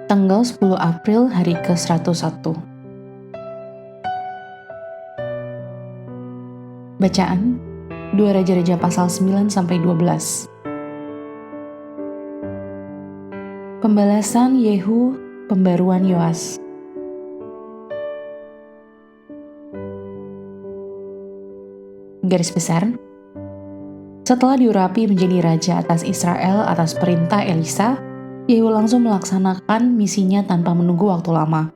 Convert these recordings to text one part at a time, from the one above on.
Tanggal 10 April hari ke-101. Bacaan 2 Raja-Raja pasal 9-12. Pembalasan Yehu, pembaruan Yoas. Garis besar, setelah diurapi menjadi raja atas Israel atas perintah Elisa, Yehu langsung melaksanakan misinya tanpa menunggu waktu lama.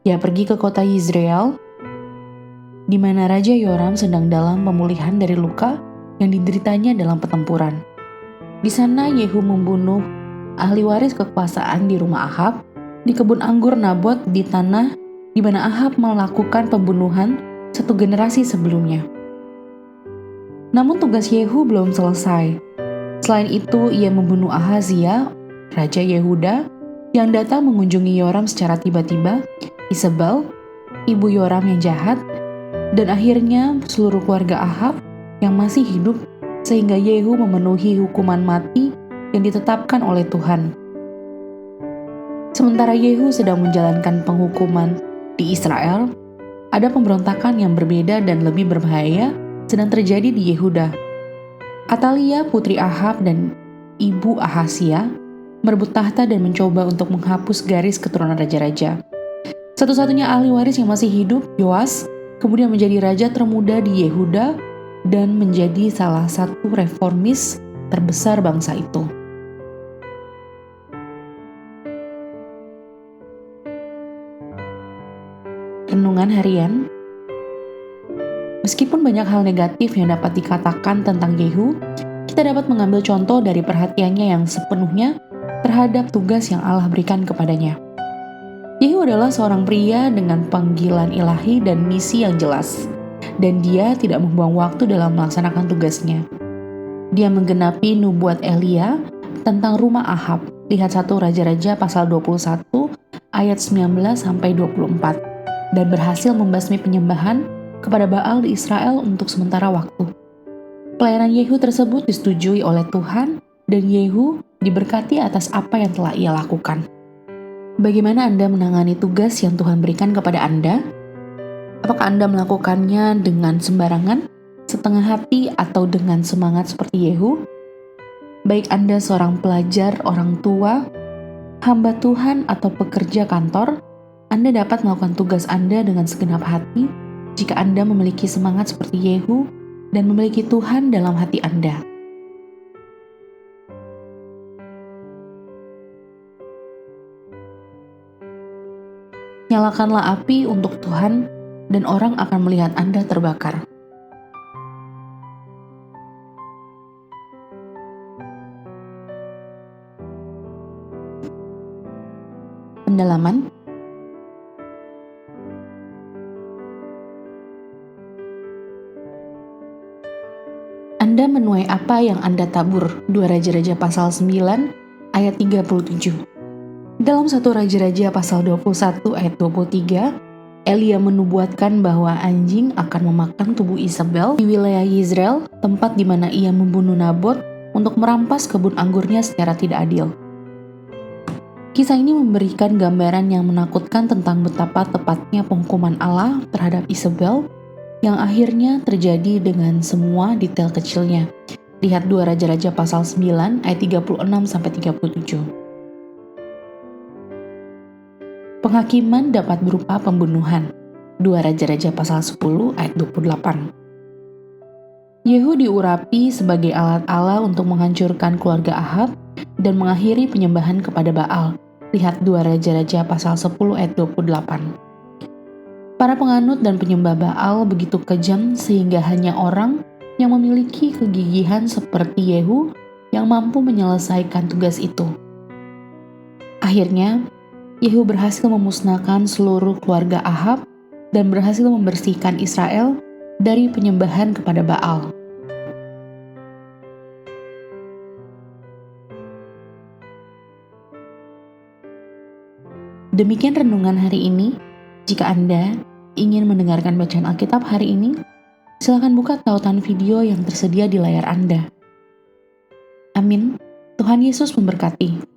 Dia pergi ke kota Yizreel, di mana Raja Yoram sedang dalam pemulihan dari luka yang dideritanya dalam pertempuran. Di sana Yehu membunuh ahli waris kekuasaan di rumah Ahab, di kebun anggur Nabot di tanah di mana Ahab melakukan pembunuhan satu generasi sebelumnya. Namun tugas Yehu belum selesai. Selain itu, ia membunuh Ahazia, Raja Yehuda, yang datang mengunjungi Yoram secara tiba-tiba, Isabel, ibu Yoram yang jahat, dan akhirnya seluruh keluarga Ahab yang masih hidup, sehingga Yehu memenuhi hukuman mati yang ditetapkan oleh Tuhan. Sementara Yehu sedang menjalankan penghukuman di Israel, ada pemberontakan yang berbeda dan lebih berbahaya sedang terjadi di Yehuda. Atalia, putri Ahab dan ibu Ahazia, merebut tahta dan mencoba untuk menghapus garis keturunan raja-raja. Satu-satunya ahli waris yang masih hidup, Yoas, kemudian menjadi raja termuda di Yehuda dan menjadi salah satu reformis terbesar bangsa itu. Renungan harian. Meskipun banyak hal negatif yang dapat dikatakan tentang Yehu, kita dapat mengambil contoh dari perhatiannya yang sepenuhnya terhadap tugas yang Allah berikan kepadanya. Yehu adalah seorang pria dengan panggilan ilahi dan misi yang jelas, dan dia tidak membuang waktu dalam melaksanakan tugasnya. Dia menggenapi nubuat Elia tentang rumah Ahab. Lihat 1 Raja-Raja pasal 21 ayat 19-24, dan berhasil membasmi penyembahan kepada Baal di Israel untuk sementara waktu. Pelayanan Yehu tersebut disetujui oleh Tuhan, dan Yehu diberkati atas apa yang telah ia lakukan. Bagaimana Anda menangani tugas yang Tuhan berikan kepada Anda? Apakah Anda melakukannya dengan sembarangan, setengah hati, atau dengan semangat seperti Yehu? Baik Anda seorang pelajar, orang tua, hamba Tuhan, atau pekerja kantor, Anda dapat melakukan tugas Anda dengan segenap hati jika Anda memiliki semangat seperti Yehu dan memiliki Tuhan dalam hati Anda. Nyalakanlah api untuk Tuhan, dan orang akan melihat Anda terbakar. Pendalaman. Anda menuai apa yang Anda tabur. 2 Raja-Raja pasal 9 ayat 37. Dalam 1 Raja-Raja pasal 21 ayat 23, Elia menubuatkan bahwa anjing akan memakan tubuh Isabel di wilayah Yizreel, tempat di mana ia membunuh Nabot untuk merampas kebun anggurnya secara tidak adil. Kisah ini memberikan gambaran yang menakutkan tentang betapa tepatnya penghukuman Allah terhadap Isabel yang akhirnya terjadi dengan semua detail kecilnya. Lihat 2 Raja-Raja pasal 9 ayat 36-37. Penghakiman dapat berupa pembunuhan. 2 Raja-Raja pasal 10 ayat 28. Yehu diurapi sebagai alat Allah untuk menghancurkan keluarga Ahab dan mengakhiri penyembahan kepada Baal. Lihat 2 Raja-Raja pasal 10 ayat 28. Para penganut dan penyembah Baal begitu kejam sehingga hanya orang yang memiliki kegigihan seperti Yehu yang mampu menyelesaikan tugas itu. Akhirnya, Yehu berhasil memusnahkan seluruh keluarga Ahab dan berhasil membersihkan Israel dari penyembahan kepada Baal. Demikian renungan hari ini. Jika Anda ingin mendengarkan bacaan Alkitab hari ini, silakan buka tautan video yang tersedia di layar Anda. Amin. Tuhan Yesus memberkati.